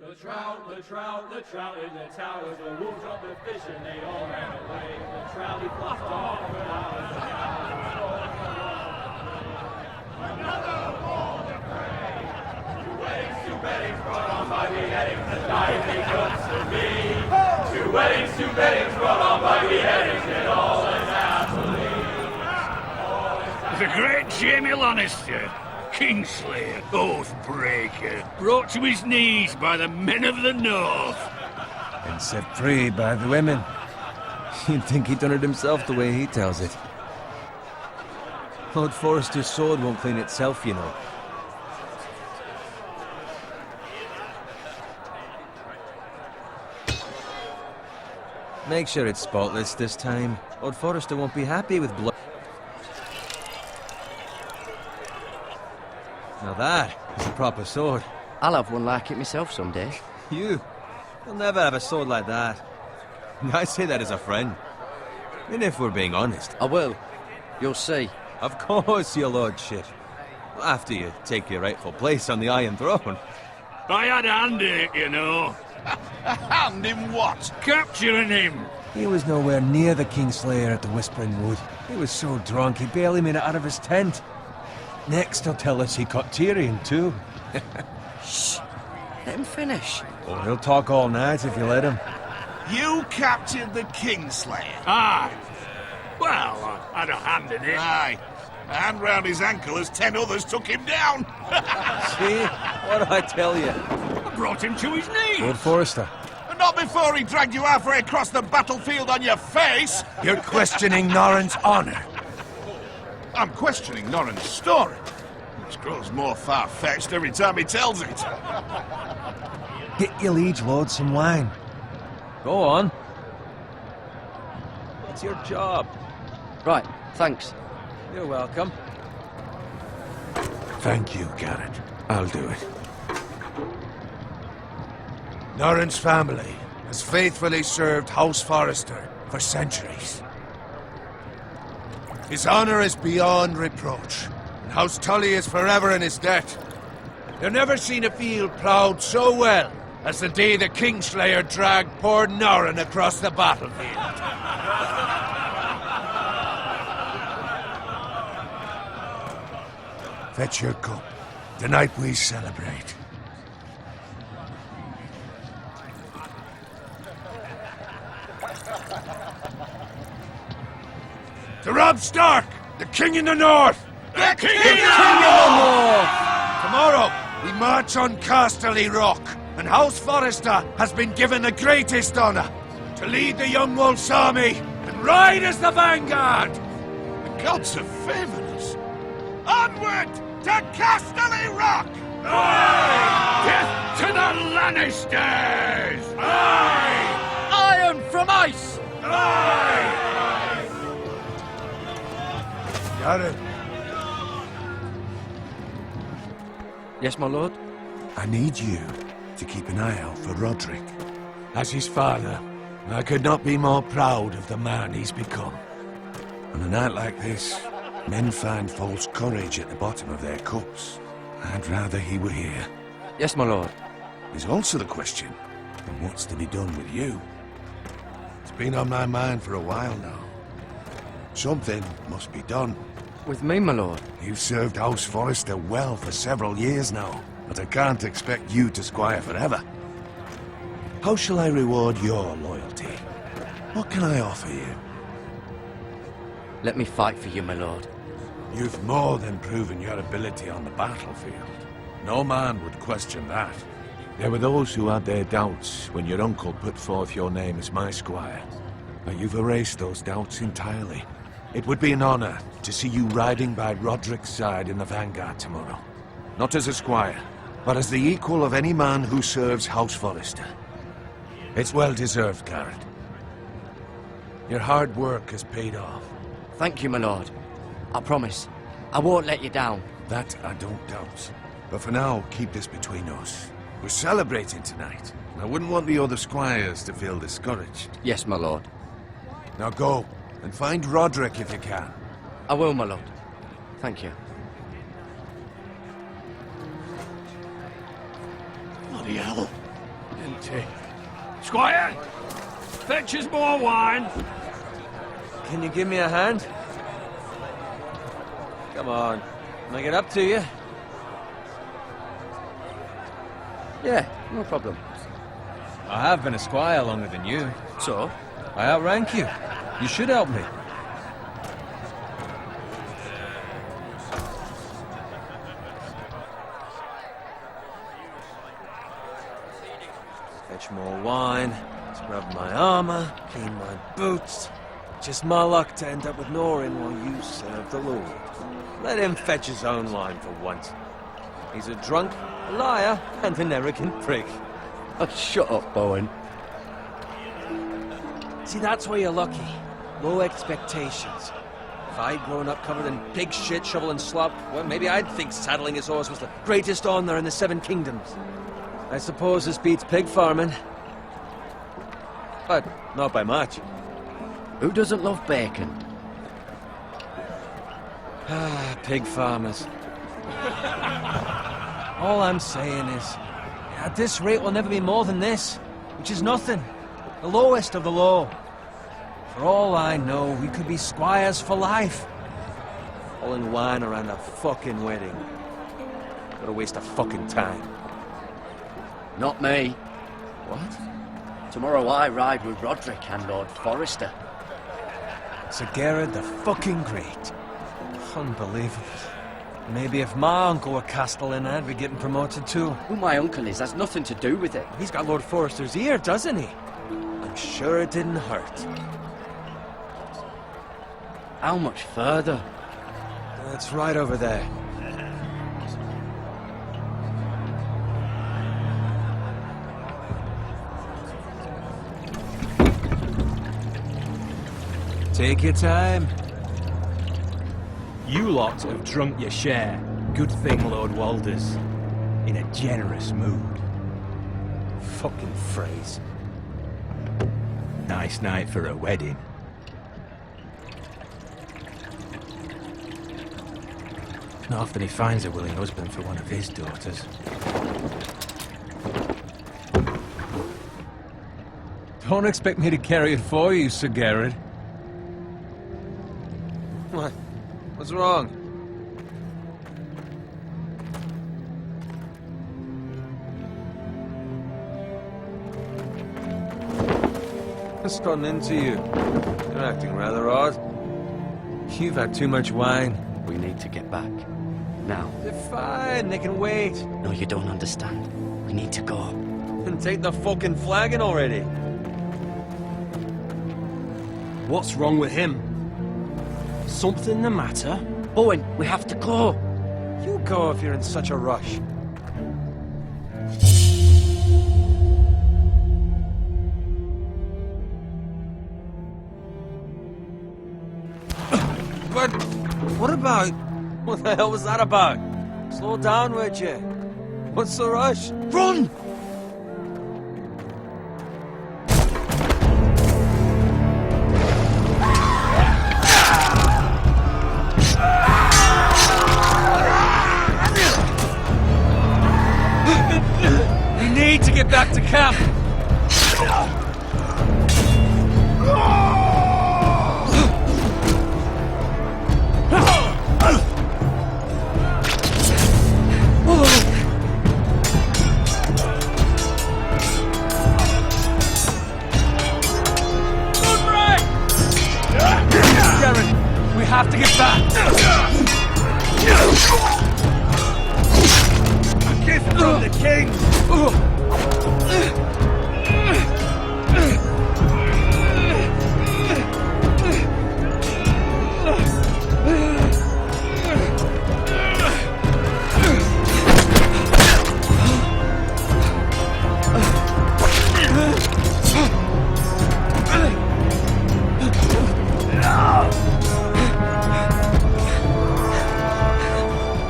The trout in the towers, the wolves dropped the fish and they all ran away. The trout he flopped off for hours and hours. Another ball to prey. Two weddings brought on by beheadings, the night they comes to me. Two weddings brought on by beheadings, and all is happily. The great Jamie Lannister, Kingslayer, Oathbreaker, brought to his knees by the men of the North. And set free by the women. You'd think he'd done it himself the way he tells it. Lord Forrester's sword won't clean itself, you know. Make sure it's spotless this time. Lord Forrester won't be happy with blood. Now that is a proper sword. I'll have one like it myself someday. You'll never have a sword like that. I say that as a friend. And if we're being honest. I will. You'll see. Of course, your lordship. After you take your rightful place on the Iron Throne. I had a hand in it, you know. A hand in what? Capturing him. He was nowhere near the Kingslayer at the Whispering Wood. He was so drunk he barely made it out of his tent. Next he'll tell us he caught Tyrion too. Shh. Let him finish. Oh, he'll talk all night if you let him. You captured the Kingslayer? Aye. Well, I had a hand in it. Aye. A hand round his ankle as 10 others took him down. See? What did I tell you? I brought him to his knees. Lord Forrester. But not before he dragged you halfway across the battlefield on your face. You're questioning Norrin's honor. I'm questioning Norrin's story, which grows more far-fetched every time he tells it. Get your liege lord some wine. Go on. It's your job. Right, thanks. You're welcome. Thank you, Garrett. I'll do it. Norrin's family has faithfully served House Forrester for centuries. His honor is beyond reproach, and House Tully is forever in his debt. You've never seen a field ploughed so well as the day the Kingslayer dragged poor Norrin across the battlefield. Fetch your cup. Tonight we celebrate. To Robb Stark, the King in the North! The King in the North! Tomorrow, we march on Casterly Rock, and House Forrester has been given the greatest honor to lead the Young Wolf's army and ride as the vanguard! The gods have favored us. Onward to Casterly Rock! Aye! Death to the Lannisters! Aye! Iron from ice! Aye! Garrett, Yes, my lord? I need you to keep an eye out for Roderick. As his father, I could not be more proud of the man he's become. On a night like this, men find false courage at the bottom of their cups. I'd rather he were here. Yes, my lord. There's also the question of what's to be done with you. It's been on my mind for a while now. Something must be done. With me, my lord. You've served House Forrester well for several years now, but I can't expect you to squire forever. How shall I reward your loyalty? What can I offer you? Let me fight for you, my lord. You've more than proven your ability on the battlefield. No man would question that. There were those who had their doubts when your uncle put forth your name as my squire. But you've erased those doubts entirely. It would be an honor to see you riding by Roderick's side in the vanguard tomorrow. Not as a squire, but as the equal of any man who serves House Forrester. It's well deserved, Garrett. Your hard work has paid off. Thank you, my lord. I promise. I won't let you down. That I don't doubt. But for now, keep this between us. We're celebrating tonight. I wouldn't want the other squires to feel discouraged. Yes, my lord. Now go, and find Roderick if you can. I will, my lord. Thank you. Bloody hell. pity. Squire, fetch us more wine. Can you give me a hand? Come on. Can I get up to you? Yeah, no problem. I have been a squire longer than you. So? I outrank you. You should help me. Fetch more wine, scrub my armor, clean my boots. Just my luck to end up with Norin while you serve the Lord. Let him fetch his own wine for once. He's a drunk, a liar, and an arrogant prick. Oh, shut up, Bowen. See, that's where you're lucky. Low expectations. If I'd grown up covered in pig shit, shovel and slop, well, maybe I'd think saddling his horse was the greatest honor in the Seven Kingdoms. I suppose this beats pig farming. But not by much. Who doesn't love bacon? Ah, pig farmers. All I'm saying is, at this rate we'll never be more than this, which is nothing. The lowest of the low. For all I know, we could be squires for life. Hauling wine around a fucking wedding. What a waste of fucking time. Not me. What? Tomorrow I ride with Roderick and Lord Forrester. Sir Gerard the fucking Great. Unbelievable. Maybe if my uncle were Castellan, I'd be getting promoted too. Who my uncle is has nothing to do with it. He's got Lord Forrester's ear, doesn't he? I'm sure it didn't hurt. How much further? It's right over there. Take your time. You lot have drunk your share. Good thing Lord Walder's in a generous mood. Fucking phrase. Nice night for a wedding. Not often he finds a willing husband for one of his daughters. Don't expect me to carry it for you, Sir Gerard. What? What's wrong? What's gotten into you? You're acting rather odd. You've had too much wine. We need to get back. Now. They're fine, they can wait. No, you don't understand. We need to go. And take the fucking flagon already. What's wrong with him? Something the matter? Bowen, we have to go. You go if you're in such a rush. But what about? What the hell was that about? Slow down, would you? What's the rush? Run! We need to get back to camp. We have to get back! A gift from the king!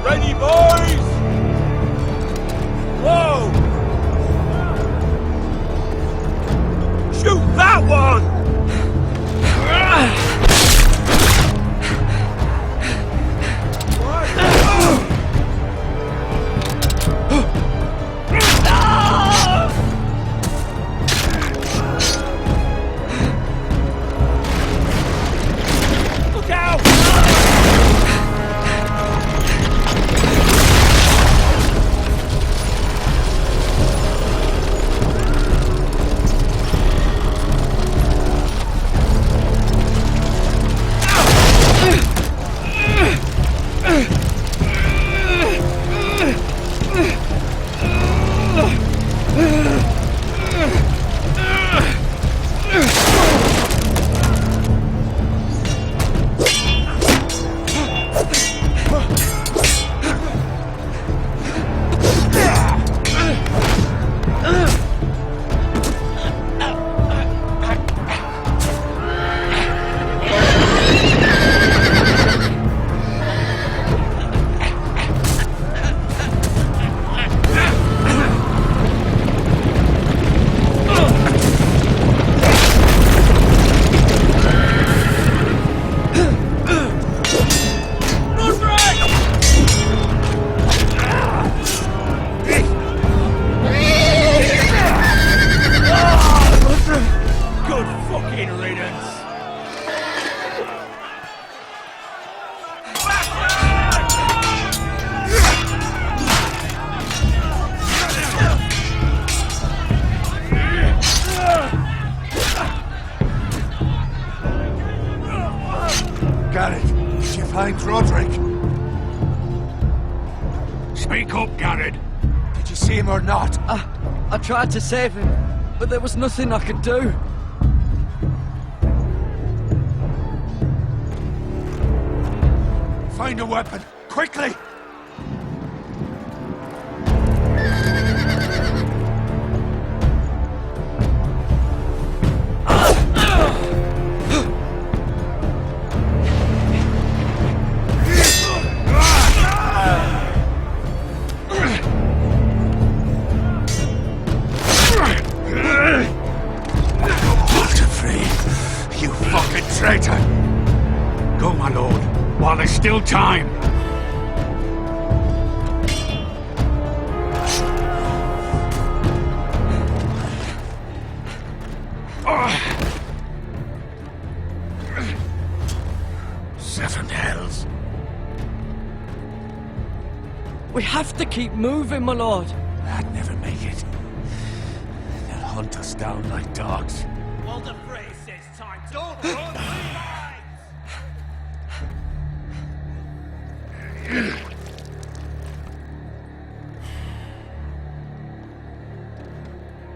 Ready, boys! Whoa! Shoot that one! find Roderick? Speak up, Garrett. Did you see him or not? I tried to save him, but there was nothing I could do. Find a weapon, quickly! You fucking traitor! Go, my lord, while there's still time. Seven hells. We have to keep moving, my lord. I'd never make it. They'll hunt us down like dogs. Well, the phrase says time to... Don't run,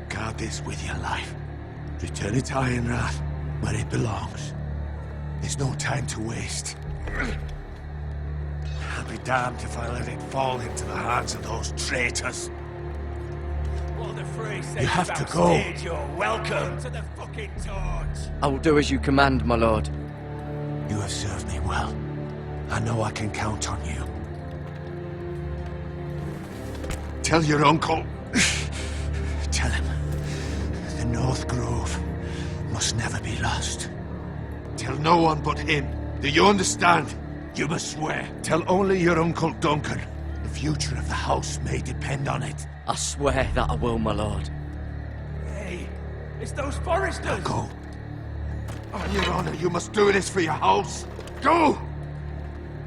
Guard this with your life. Return it to Ironrath, where it belongs. There's no time to waste. I'll be damned if I let it fall into the hands of those traitors. Well, the phrase says You have to go. You're welcome to the fucking torch. I will do as you command, my lord. You have served me well. I know I can count on you. Tell your uncle. Tell him. The North Grove must never be lost. Tell no one but him. Do you understand? You must swear. Tell only your Uncle Duncan. The future of the house may depend on it. I swear that I will, my lord. Hey, it's those foresters. Go. On your honor, you must do this for your house. Go!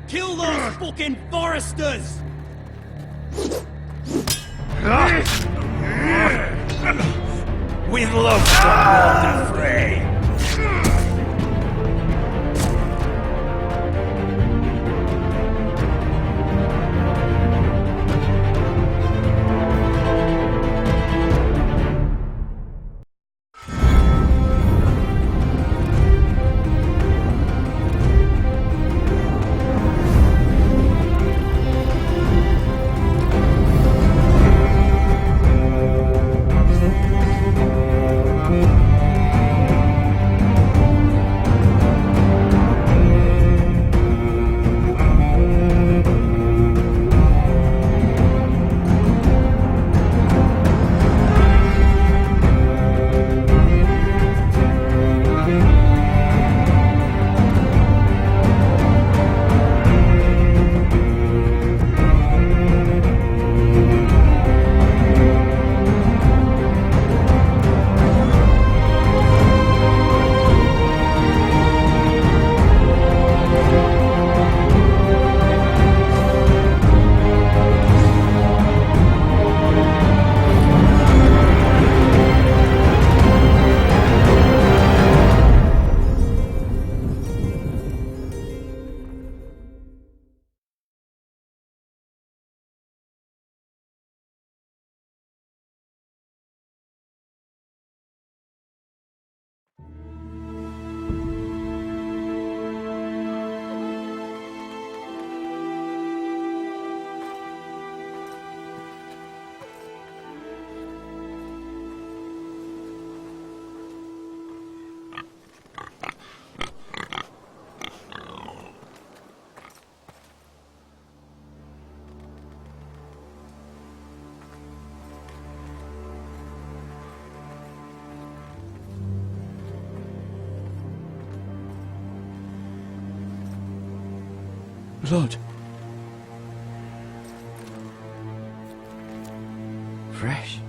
Kill those fucking foresters. With love from Walter Frey. Blood. Fresh.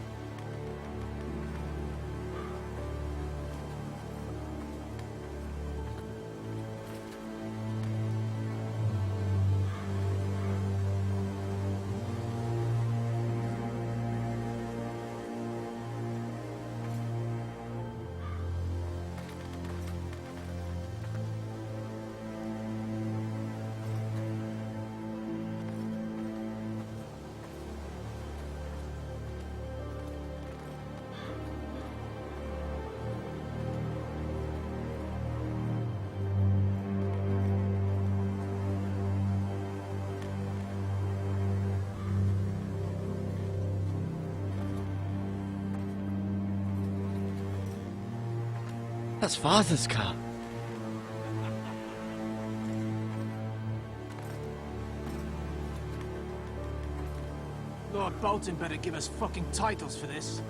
That's Father's car. Lord Bolton better give us fucking titles for this.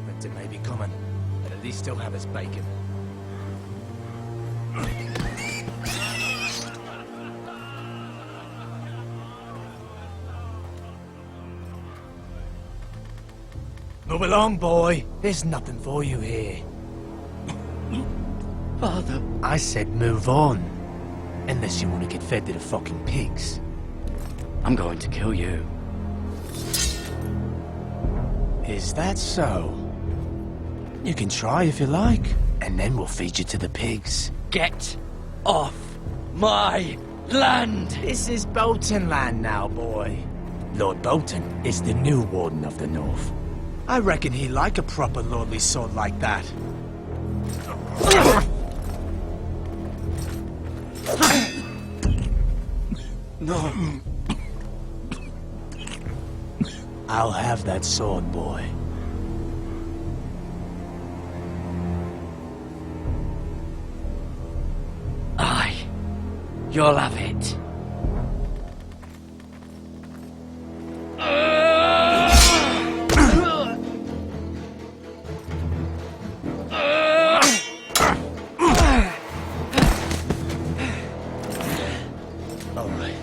Winter may be coming, but at least he'll have his bacon. Move along, boy. There's nothing for you here. Father. I said move on. Unless you want to get fed to the fucking pigs. I'm going to kill you. Is that so? You can try if you like, and then we'll feed you to the pigs. Get off my land! This is Bolton land now, boy. Lord Bolton is the new Warden of the North. I reckon he'd like a proper lordly sword like that. No. I'll have that sword, boy. Aye. You'll have it. Alright.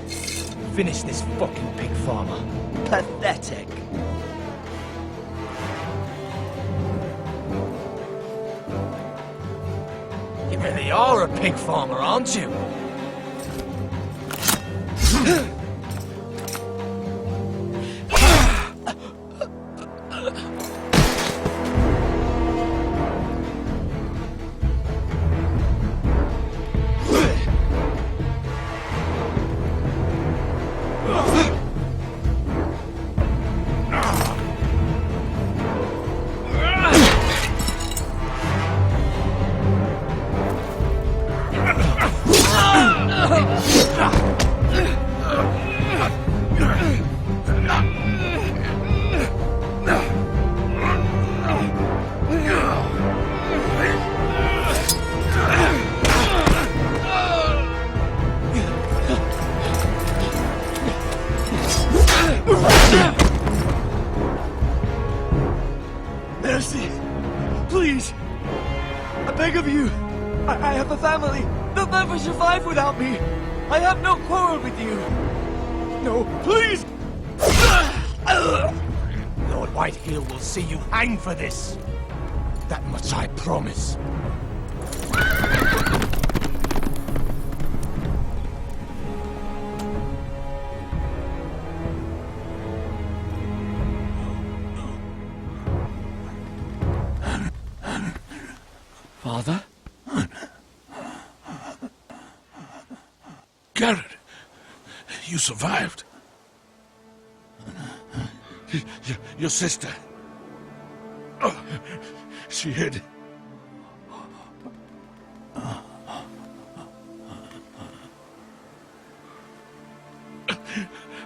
Finish this fucking pig farmer. Pathetic. You really are a pig farmer, aren't you? Mercy! Please! I beg of you! I have a family! They'll never survive without me! I have no quarrel with you! No, please! Lord Whitehill will see you hang for this. That much I promise. Father? Garrett, you survived. Your sister. Oh, she hid.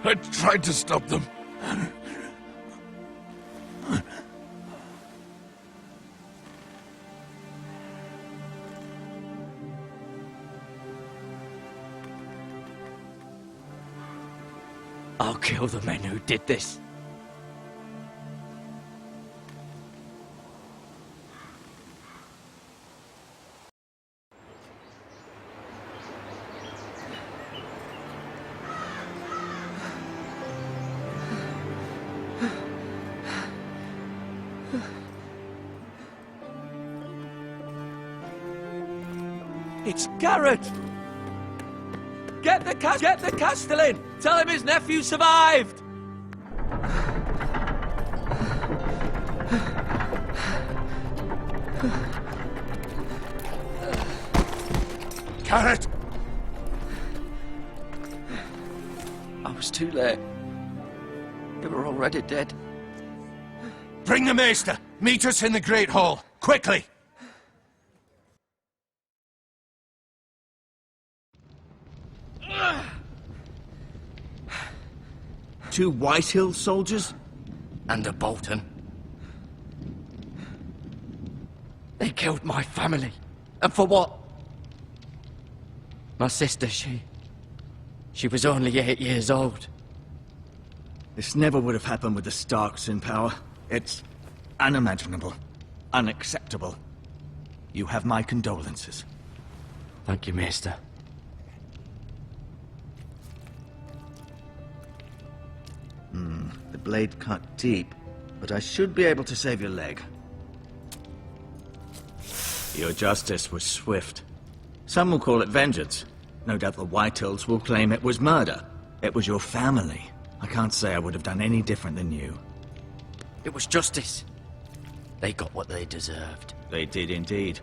I tried to stop them. I'll kill the men who did this. It's Garrett! Get the Castellan! Tell him his nephew survived! Garrett! I was too late. They were already dead. Bring the maester! Meet us in the Great Hall! Quickly! Two Whitehill soldiers? And a Bolton. They killed my family. And for what? My sister, she was only 8 years old. This never would have happened with the Starks in power. It's unimaginable. Unacceptable. You have my condolences. Thank you, Maester. The blade cut deep, but I should be able to save your leg. Your justice was swift. Some will call it vengeance. No doubt the Whitehills will claim it was murder. It was your family. I can't say I would have done any different than you. It was justice. They got what they deserved. They did indeed.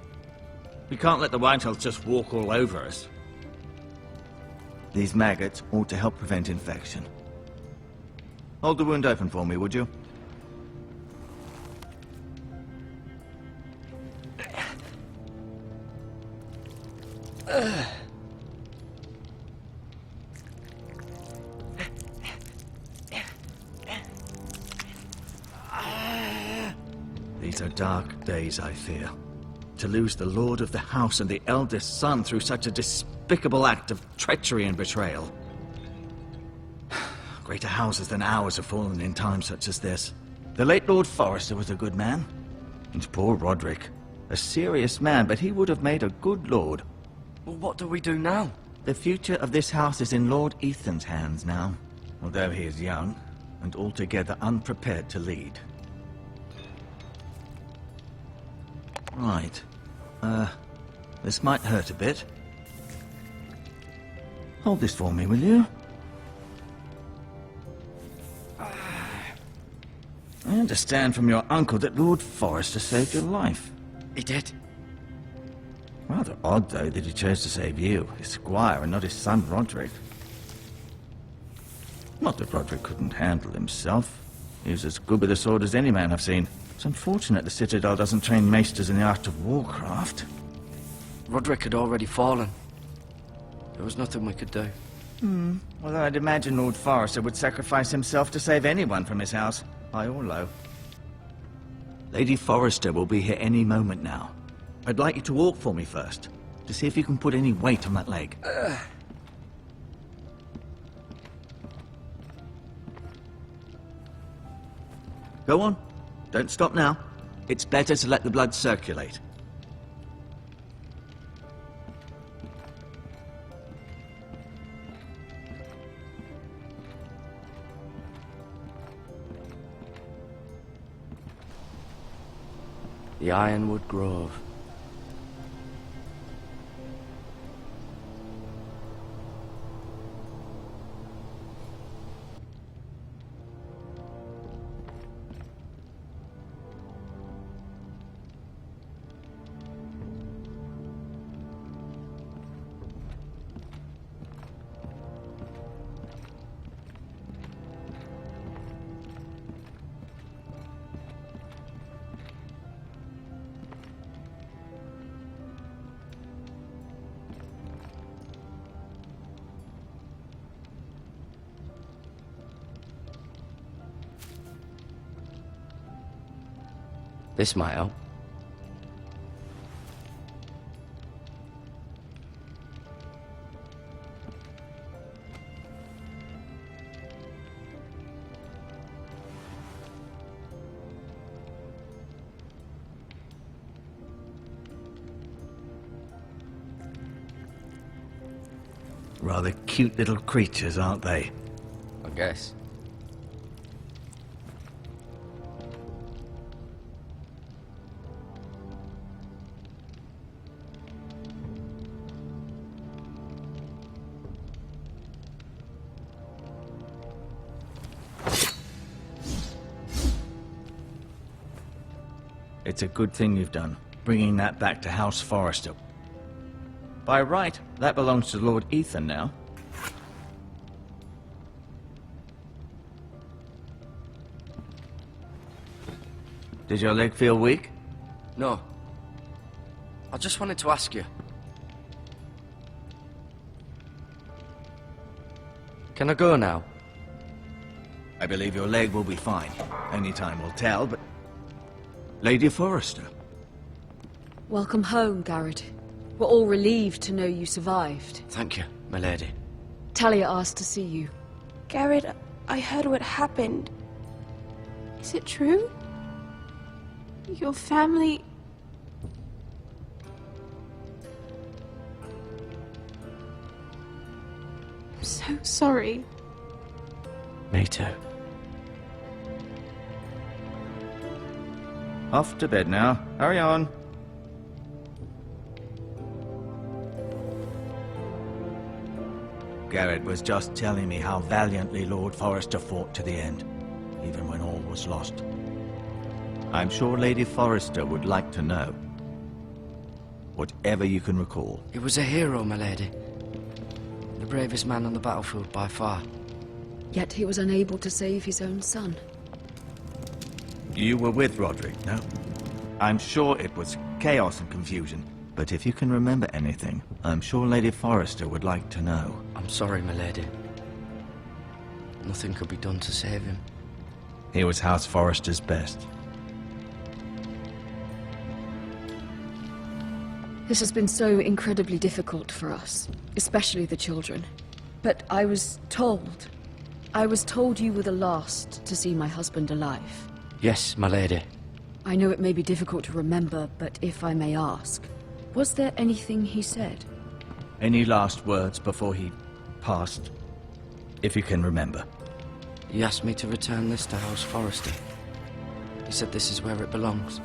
We can't let the Whitehills just walk all over us. These maggots ought to help prevent infection. Hold the wound open for me, would you? These are dark days, I fear. To lose the lord of the house and the eldest son through such a despicable act of treachery and betrayal. Greater houses than ours have fallen in times such as this. The late Lord Forrester was a good man. And poor Roderick. A serious man, but he would have made a good lord. Well, what do we do now? The future of this house is in Lord Ethan's hands now. Although he is young, and altogether unprepared to lead. Right. This might hurt a bit. Hold this for me, will you? I understand from your uncle that Lord Forrester saved your life. He did. Rather odd, though, that he chose to save you, his squire, and not his son Roderick. Not that Roderick couldn't handle himself. He was as good with a sword as any man I've seen. It's unfortunate the Citadel doesn't train maesters in the art of warcraft. Roderick had already fallen. There was nothing we could do. Well, I'd imagine Lord Forrester would sacrifice himself to save anyone from his house, high or low. Lady Forrester will be here any moment now. I'd like you to walk for me first, to see if you can put any weight on that leg. Go on. Don't stop now. It's better to let the blood circulate. The Ironwood Grove. This might help. Rather cute little creatures, aren't they? I guess. It's a good thing you've done, bringing that back to House Forrester. By right, that belongs to Lord Ethan now. Did your leg feel weak? No. I just wanted to ask you. Can I go now? I believe your leg will be fine. Only time will tell, but... Lady Forrester. Welcome home, Garrett. We're all relieved to know you survived. Thank you, my lady. Talia asked to see you. Garrett, I heard what happened. Is it true? Your family... I'm so sorry. Me too. Off to bed now. Hurry on. Garrett was just telling me how valiantly Lord Forrester fought to the end, even when all was lost. I'm sure Lady Forrester would like to know. Whatever you can recall. He was a hero, my lady. The bravest man on the battlefield by far. Yet he was unable to save his own son. You were with Roderick, no? I'm sure it was chaos and confusion, but if you can remember anything, I'm sure Lady Forrester would like to know. I'm sorry, my lady. Nothing could be done to save him. He was House Forrester's best. This has been so incredibly difficult for us, especially the children. But I was told you were the last to see my husband alive. Yes, my lady. I know it may be difficult to remember, but if I may ask, was there anything he said? Any last words before he passed? If you can remember. He asked me to return this to House Forrester. He said this is where it belongs.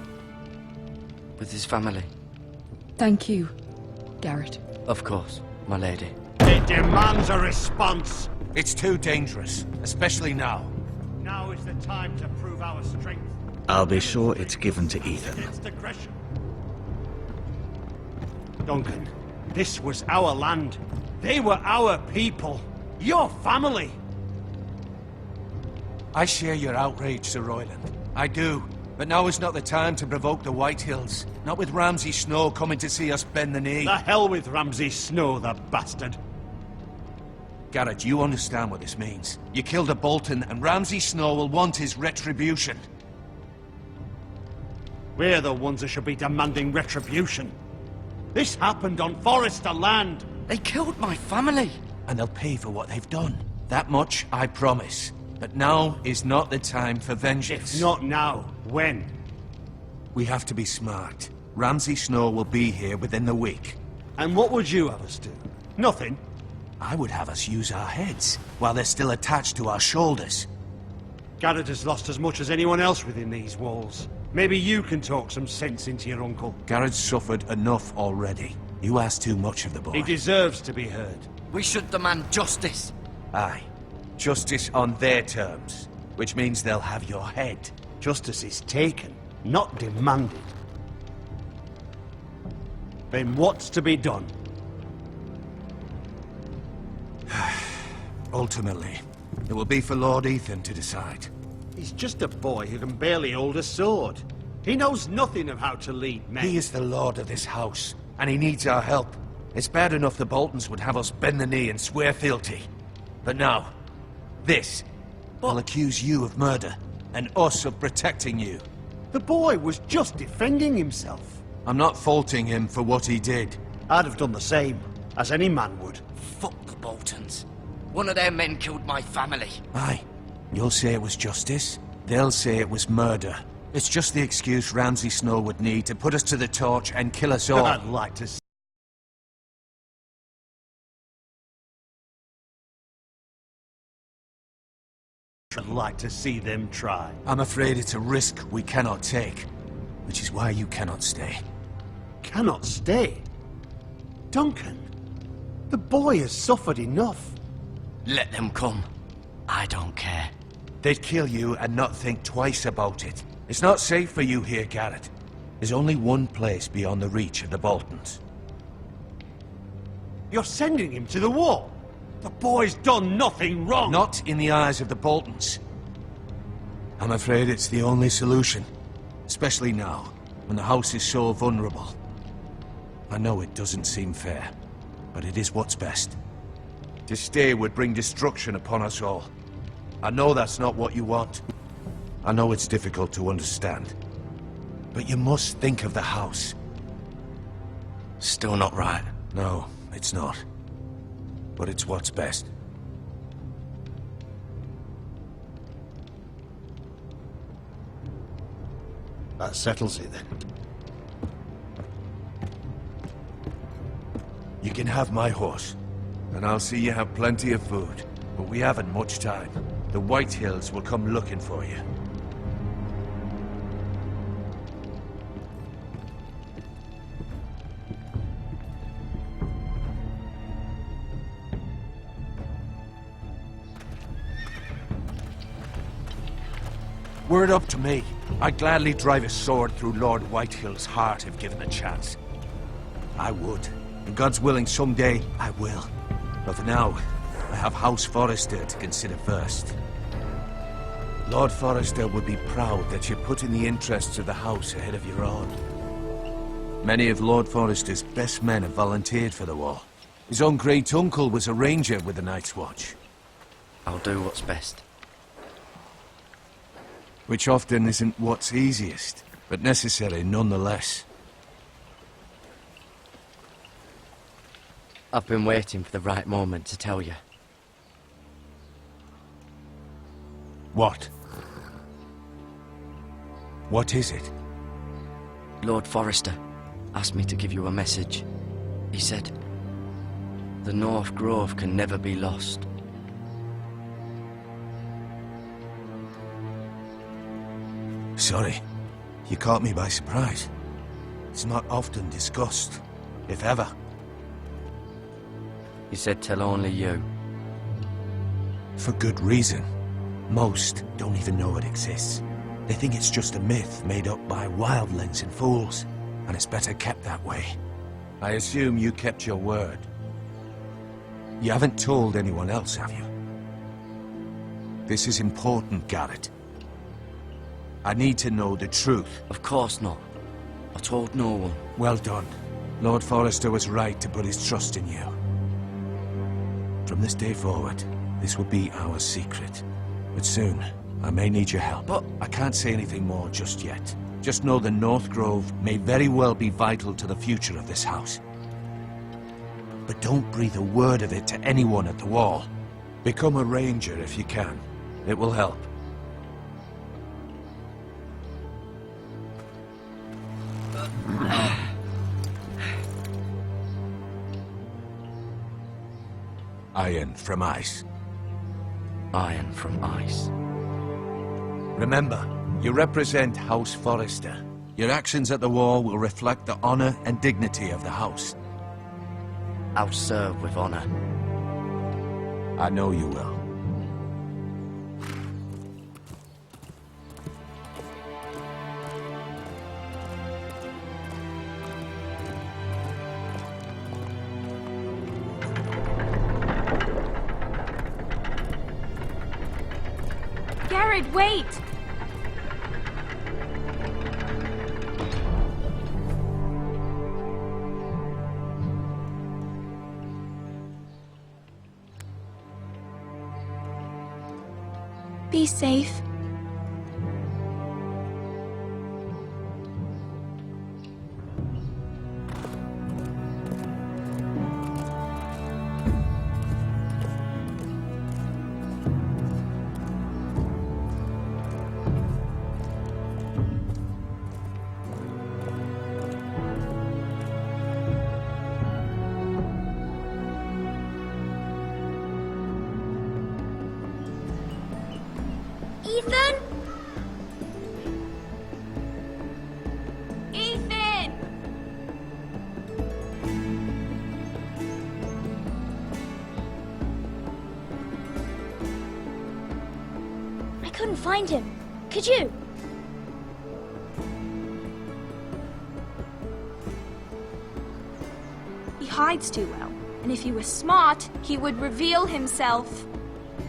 With his family. Thank you, Garrett. Of course, my lady. It demands a response. It's too dangerous, especially now. Now is the time to prove our strength. I'll be sure it's given to Ethan. Against aggression. Duncan, this was our land. They were our people. Your family. I share your outrage, Sir Royland. I do. But now is not the time to provoke the Whitehills. Not with Ramsay Snow coming to see us bend the knee. The hell with Ramsay Snow, the bastard. Garrett, you understand what this means. You killed a Bolton, and Ramsay Snow will want his retribution. We're the ones that should be demanding retribution. This happened on Forrester land. They killed my family. And they'll pay for what they've done. That much, I promise. But now is not the time for vengeance. If not now, when? We have to be smart. Ramsay Snow will be here within the week. And what would you have us do? Nothing. I would have us use our heads, while they're still attached to our shoulders. Garrett has lost as much as anyone else within these walls. Maybe you can talk some sense into your uncle. Garrett's suffered enough already. You ask too much of the boy. He deserves to be heard. We should demand justice. Aye. Justice on their terms, which means they'll have your head. Justice is taken, not demanded. Then what's to be done? Ultimately, it will be for Lord Ethan to decide. He's just a boy who can barely hold a sword. He knows nothing of how to lead men. He is the lord of this house, and he needs our help. It's bad enough the Boltons would have us bend the knee and swear fealty. But now, this will accuse you of murder, and us of protecting you. The boy was just defending himself. I'm not faulting him for what he did. I'd have done the same, as any man would. Fuck the Boltons. One of their men killed my family. Aye. You'll say it was justice. They'll say it was murder. It's just the excuse Ramsay Snow would need to put us to the torch and kill us all. I'd like to see them try. I'm afraid it's a risk we cannot take, which is why you cannot stay. Cannot stay? Duncan, the boy has suffered enough. Let them come. I don't care. They'd kill you and not think twice about it. It's not safe for you here, Garrett. There's only one place beyond the reach of the Boltons. You're sending him to the wall. The boy's done nothing wrong. Not in the eyes of the Boltons. I'm afraid it's the only solution. Especially now, when the house is so vulnerable. I know it doesn't seem fair, but it is what's best. To stay would bring destruction upon us all. I know that's not what you want. I know it's difficult to understand. But you must think of the house. Still not right. No, it's not. But it's what's best. That settles it then. You can have my horse, and I'll see you have plenty of food. But we haven't much time. The White Hills will come looking for you. Were it up to me, I'd gladly drive a sword through Lord Whitehill's heart if given the chance. I would. And God's willing, someday I will. But for now, I have House Forrester to consider first. Lord Forrester would be proud that you put in the interests of the house ahead of your own. Many of Lord Forrester's best men have volunteered for the war. His own great-uncle was a ranger with the Night's Watch. I'll do what's best. Which often isn't what's easiest, but necessary nonetheless. I've been waiting for the right moment to tell you. What? What is it? Lord Forrester asked me to give you a message. He said, the North Grove can never be lost. Sorry, you caught me by surprise. It's not often discussed, if ever. He said tell only you. For good reason. Most don't even know it exists. They think it's just a myth made up by wildlings and fools, and it's better kept that way. I assume you kept your word. You haven't told anyone else, have you? This is important, Garrett. I need to know the truth. Of course not. I told no one. Well done. Lord Forrester was right to put his trust in you. From this day forward, this will be our secret. But soon, I may need your help. But I can't say anything more just yet. Just know the North Grove may very well be vital to the future of this house. But don't breathe a word of it to anyone at the wall. Become a ranger if you can. It will help. Iron from ice. Iron from ice. Remember, you represent House Forrester. Your actions at the war will reflect the honor and dignity of the house. I'll serve with honor. I know you will. Garrett, wait! Be safe. Ethan? Ethan! I couldn't find him. Could you? He hides too well, and if he was smart, he would reveal himself.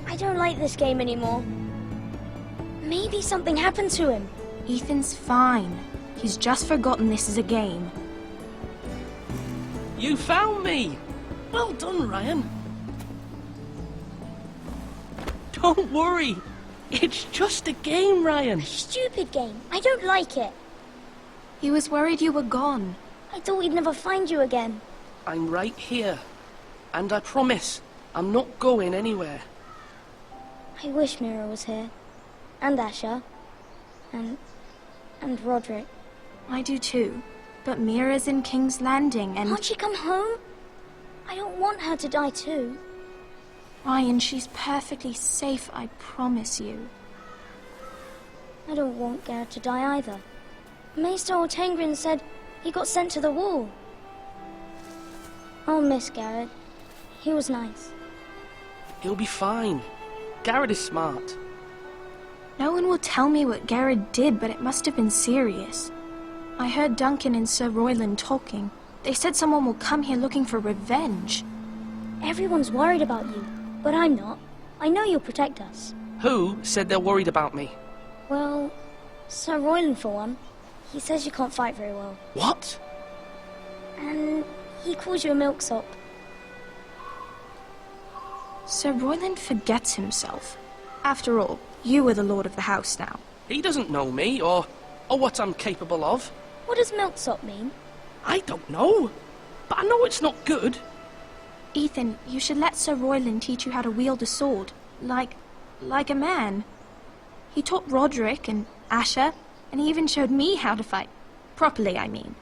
I don't like this game anymore. Maybe something happened to him. Ethan's fine. He's just forgotten this is a game. You found me! Well done, Ryan. Don't worry. It's just a game, Ryan. A stupid game. I don't like it. He was worried you were gone. I thought we'd never find you again. I'm right here. And I promise, I'm not going anywhere. I wish Mira was here. And Asher. And Roderick. I do too. But Mira's in King's Landing and... Can't she come home? I don't want her to die too. Ryan, she's perfectly safe, I promise you. I don't want Garrett to die either. Maester Ortengrin said he got sent to the wall. I'll miss Garrett. He was nice. He'll be fine. Garrett is smart. No one will tell me what Garrett did, but it must have been serious. I heard Duncan and Sir Royland talking. They said someone will come here looking for revenge. Everyone's worried about you, but I'm not. I know you'll protect us. Who said they're worried about me? Well, Sir Royland for one. He says you can't fight very well. What? And he calls you a milksop. Sir Royland forgets himself. After all, you are the lord of the house now. He doesn't know me, or what I'm capable of. What does milksop mean? I don't know, but I know it's not good. Ethan, you should let Sir Royland teach you how to wield a sword, like a man. He taught Roderick and Asher, and he even showed me how to fight. Properly, I mean.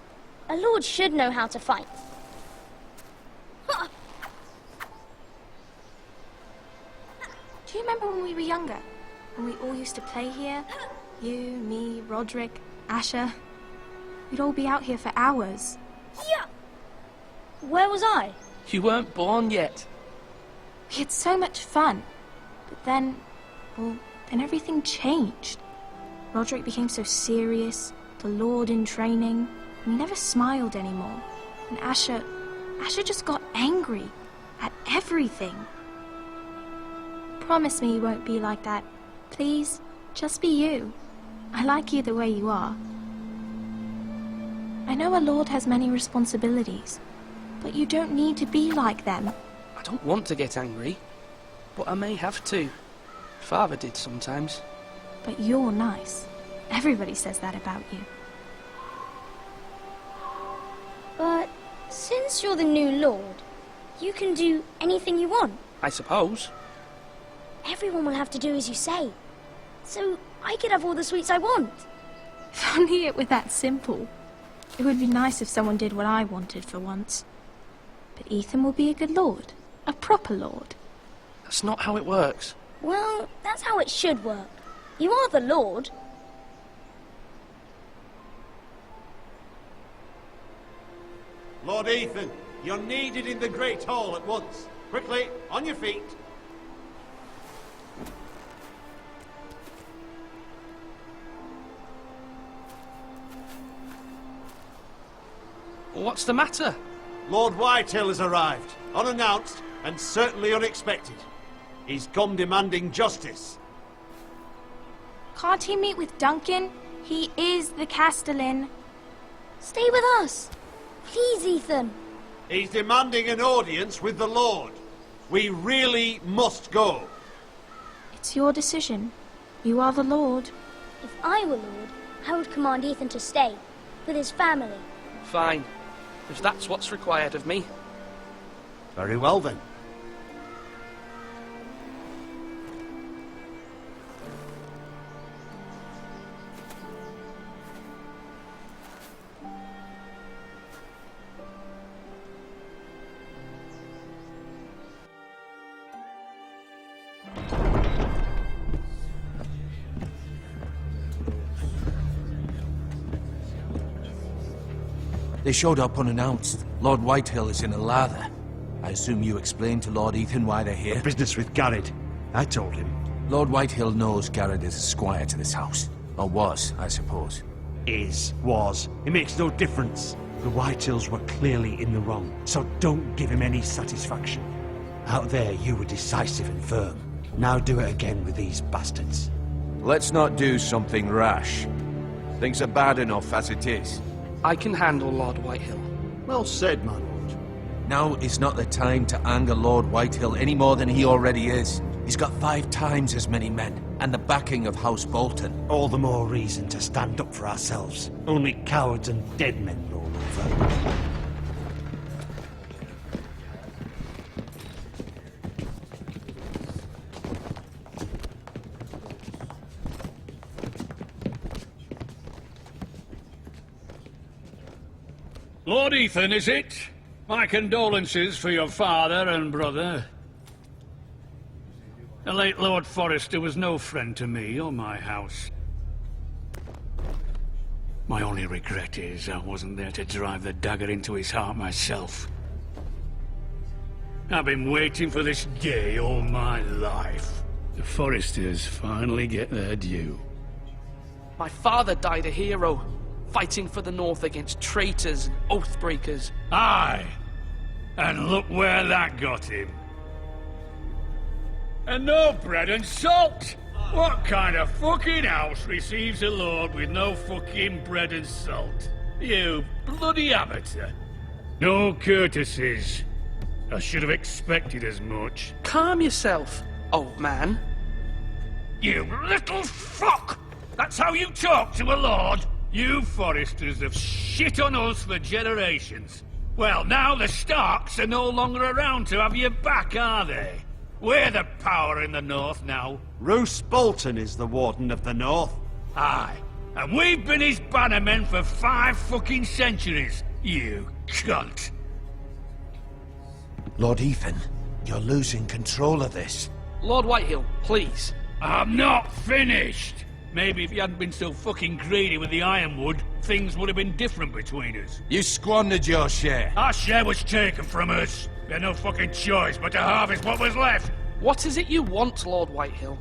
A lord should know how to fight. Do you remember when we were younger? When we all used to play here? You, me, Roderick, Asher. We'd all be out here for hours. Yeah! Where was I? You weren't born yet. We had so much fun. But then everything changed. Roderick became so serious, the Lord in training, and he never smiled anymore. And Asher just got angry at everything. Promise me you won't be like that. Please, just be you. I like you the way you are. I know a lord has many responsibilities, but you don't need to be like them. I don't want to get angry, but I may have to. Father did sometimes. But you're nice. Everybody says that about you. But since you're the new lord, you can do anything you want. I suppose. Everyone will have to do as you say. So I could have all the sweets I want. If only it were that simple. It would be nice if someone did what I wanted for once. But Ethan will be a good lord. A proper lord. That's not how it works. Well, that's how it should work. You are the lord. Lord Ethan, you're needed in the Great Hall at once. Quickly, on your feet. What's the matter? Lord Whitehill has arrived, unannounced and certainly unexpected. He's come demanding justice. Can't he meet with Duncan? He is the Castellan. Stay with us. Please, Ethan. He's demanding an audience with the Lord. We really must go. It's your decision. You are the lord. If I were lord, I would command Ethan to stay, with his family. Fine. If that's what's required of me. Very well then. They showed up unannounced. Lord Whitehill is in a lather. I assume you explained to Lord Ethan why they're here? Business with Garrett. I told him. Lord Whitehill knows Garrett is a squire to this house. Or was, I suppose. Was. It makes no difference. The Whitehills were clearly in the wrong, so don't give him any satisfaction. Out there, you were decisive and firm. Now do it again with these bastards. Let's not do something rash. Things are bad enough as it is. I can handle Lord Whitehill. Well said, my lord. Now is not the time to anger Lord Whitehill any more than he already is. He's got 5 times as many men, and the backing of House Bolton. All the more reason to stand up for ourselves. Only cowards and dead men roll Lord Ethan, is it? My condolences for your father and brother. The late Lord Forrester was no friend to me or my house. My only regret is I wasn't there to drive the dagger into his heart myself. I've been waiting for this day all my life. The Forresters finally get their due. My father died a hero, fighting for the North against traitors and oathbreakers. Aye, and look where that got him. And no bread and salt! What kind of fucking house receives a lord with no fucking bread and salt? You bloody amateur. No courtesies. I should have expected as much. Calm yourself, old man. You little fuck! That's how you talk to a lord? You Forresters have shit on us for generations. Well, now the Starks are no longer around to have your back, are they? We're the power in the North now. Roose Bolton is the Warden of the North. Aye, and we've been his bannermen for 5 fucking centuries, you cunt. Lord Ethan, you're losing control of this. Lord Whitehill, please. I'm not finished! Maybe if you hadn't been so fucking greedy with the ironwood, things would have been different between us. You squandered your share. Our share was taken from us. We had no fucking choice but to harvest what was left. What is it you want, Lord Whitehill?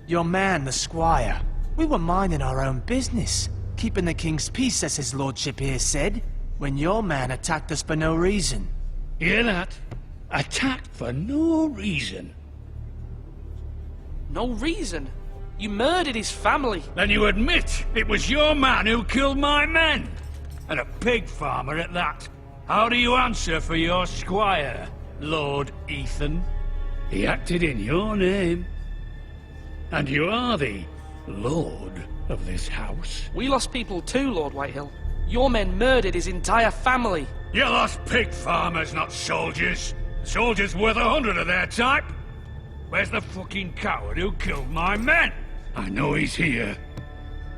Your man, the squire. We were minding our own business. Keeping the king's peace, as his lordship here said. When your man attacked us for no reason. Hear that? Attacked for no reason. No reason? You murdered his family. Then you admit it was your man who killed my men. And a pig farmer at that. How do you answer for your squire, Lord Ethan? He acted in your name. And you are the lord of this house. We lost people too, Lord Whitehill. Your men murdered his entire family. You lost pig farmers, not soldiers. Soldiers worth 100 of their type. Where's the fucking coward who killed my men? I know he's here.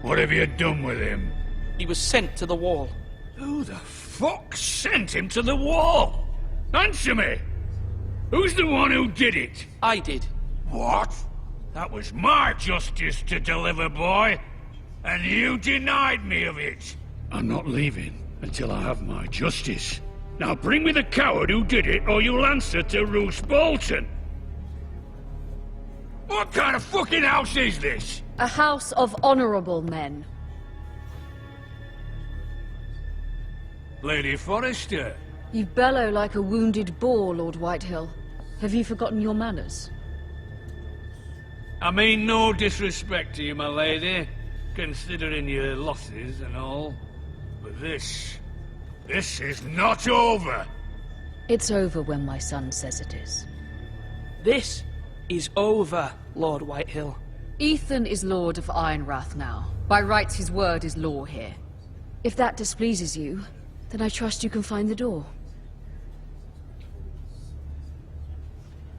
What have you done with him? He was sent to the wall. Who the fuck sent him to the wall? Answer me! Who's the one who did it? I did. What? That was my justice to deliver, boy. And you denied me of it. I'm not leaving until I have my justice. Now bring me the coward who did it, or you'll answer to Roose Bolton. What kind of fucking house is this? A house of honorable men. Lady Forrester. You bellow like a wounded boar, Lord Whitehill. Have you forgotten your manners? I mean no disrespect to you, my lady, considering your losses and all. But this is not over. It's over when my son says it is. This is over, Lord Whitehill. Ethan is Lord of Ironrath now. By rights, his word is law here. If that displeases you, then I trust you can find the door.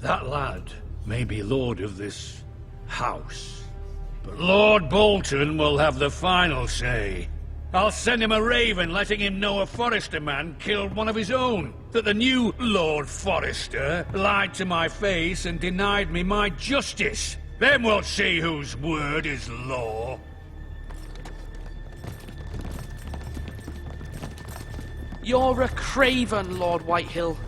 That lad may be lord of this house, but Lord Bolton will have the final say. I'll send him a raven letting him know a Forrester man killed one of his own. That the new Lord Forrester lied to my face and denied me my justice. Then we'll see whose word is law. You're a craven, Lord Whitehill.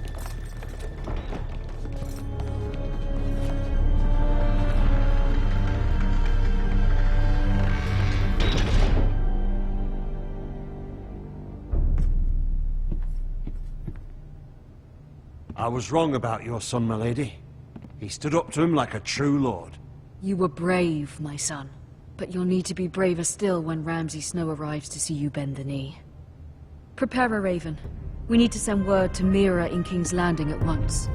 I was wrong about your son, my lady. He stood up to him like a true lord. You were brave, my son. But you'll need to be braver still when Ramsay Snow arrives to see you bend the knee. Prepare a raven. We need to send word to Mira in King's Landing at once.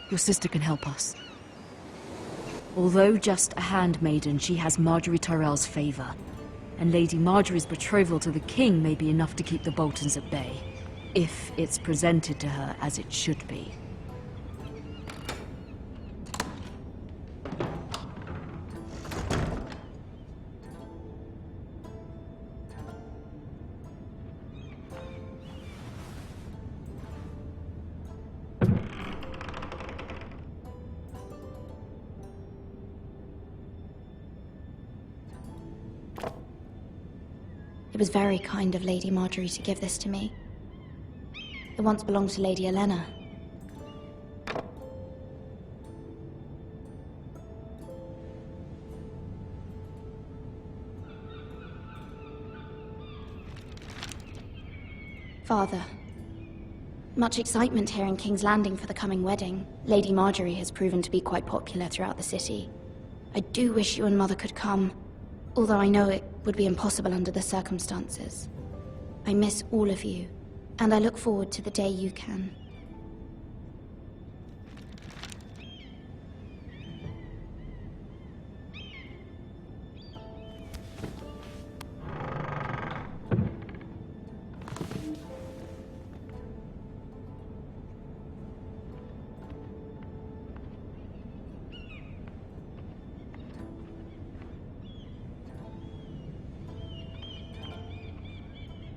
Your sister can help us. Although just a handmaiden, she has Marjorie Tyrell's favor. And Lady Marjorie's betrothal to the king may be enough to keep the Boltons at bay, if it's presented to her as it should be. It was very kind of Lady Marjorie to give this to me. It once belonged to Lady Elena. Father, much excitement here in King's Landing for the coming wedding. Lady Marjorie has proven to be quite popular throughout the city. I do wish you and Mother could come, although I know it would be impossible under the circumstances. I miss all of you, and I look forward to the day you can.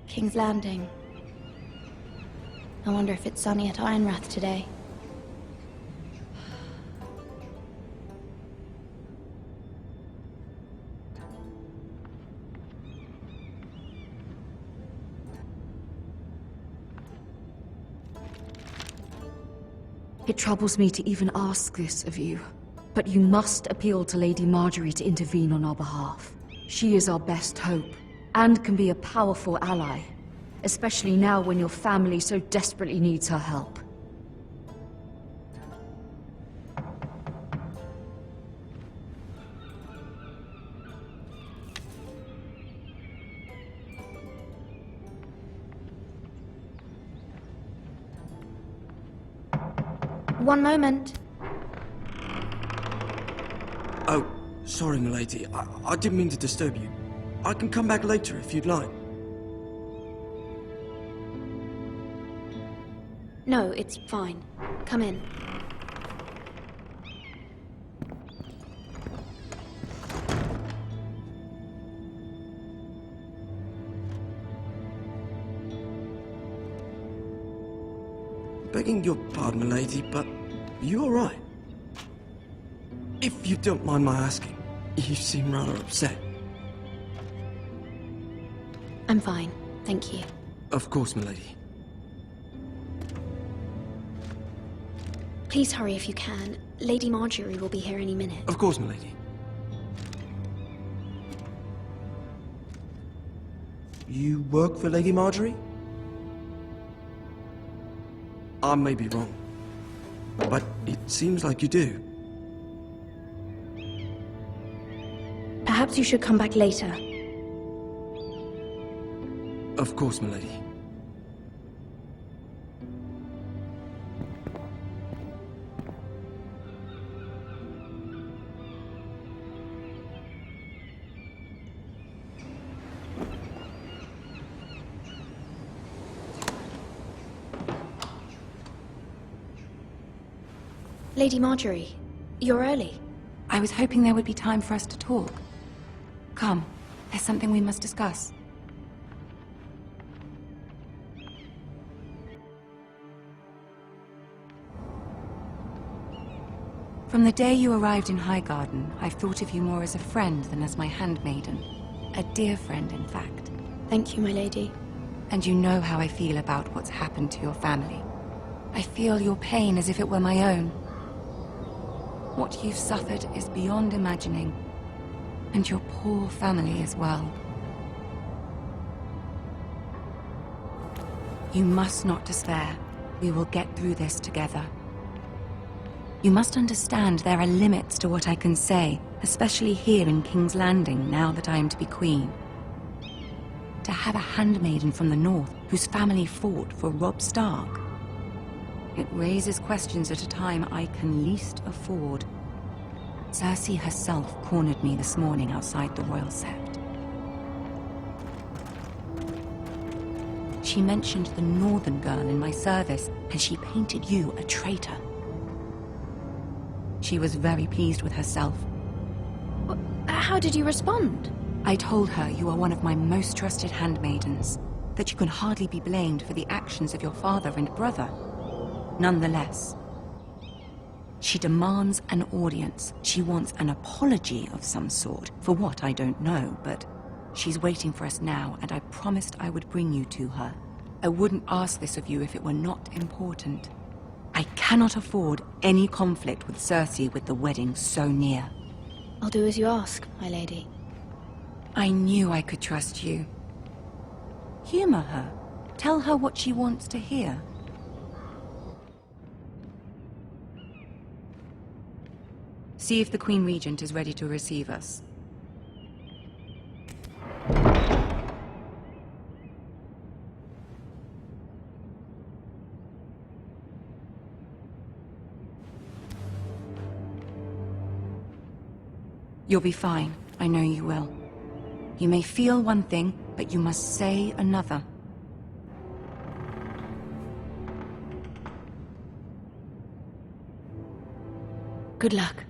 King's Landing. I wonder if it's sunny at Ironrath today. It troubles me to even ask this of you, but you must appeal to Lady Marjorie to intervene on our behalf. She is our best hope, and can be a powerful ally, especially now when your family so desperately needs her help. One moment. Oh, sorry, milady. I didn't mean to disturb you. I can come back later if you'd like. No, it's fine. Come in. Begging your pardon, milady, but you all right? If you don't mind my asking, you seem rather upset. I'm fine, thank you. Of course, milady. Please hurry if you can. Lady Marjorie will be here any minute. Of course, milady. You work for Lady Marjorie? I may be wrong, but it seems like you do. Perhaps you should come back later. Of course, milady. Lady Marjorie, you're early. I was hoping there would be time for us to talk. Come, there's something we must discuss. From the day you arrived in Highgarden, I've thought of you more as a friend than as my handmaiden. A dear friend, in fact. Thank you, my lady. And you know how I feel about what's happened to your family. I feel your pain as if it were my own. What you've suffered is beyond imagining. And your poor family as well. You must not despair. We will get through this together. You must understand there are limits to what I can say, especially here in King's Landing, now that I am to be queen. To have a handmaiden from the north whose family fought for Robb Stark. It raises questions at a time I can least afford. Cersei herself cornered me this morning outside the Royal Sept. She mentioned the Northern girl in my service, and she painted you a traitor. She was very pleased with herself. How did you respond? I told her you are one of my most trusted handmaidens, that you can hardly be blamed for the actions of your father and brother. Nonetheless, she demands an audience. She wants an apology of some sort. For what, I don't know, but she's waiting for us now, and I promised I would bring you to her. I wouldn't ask this of you if it were not important. I cannot afford any conflict with Cersei with the wedding so near. I'll do as you ask, my lady. I knew I could trust you. Humor her. Tell her what she wants to hear. See if the Queen Regent is ready to receive us. You'll be fine. I know you will. You may feel one thing, but you must say another. Good luck.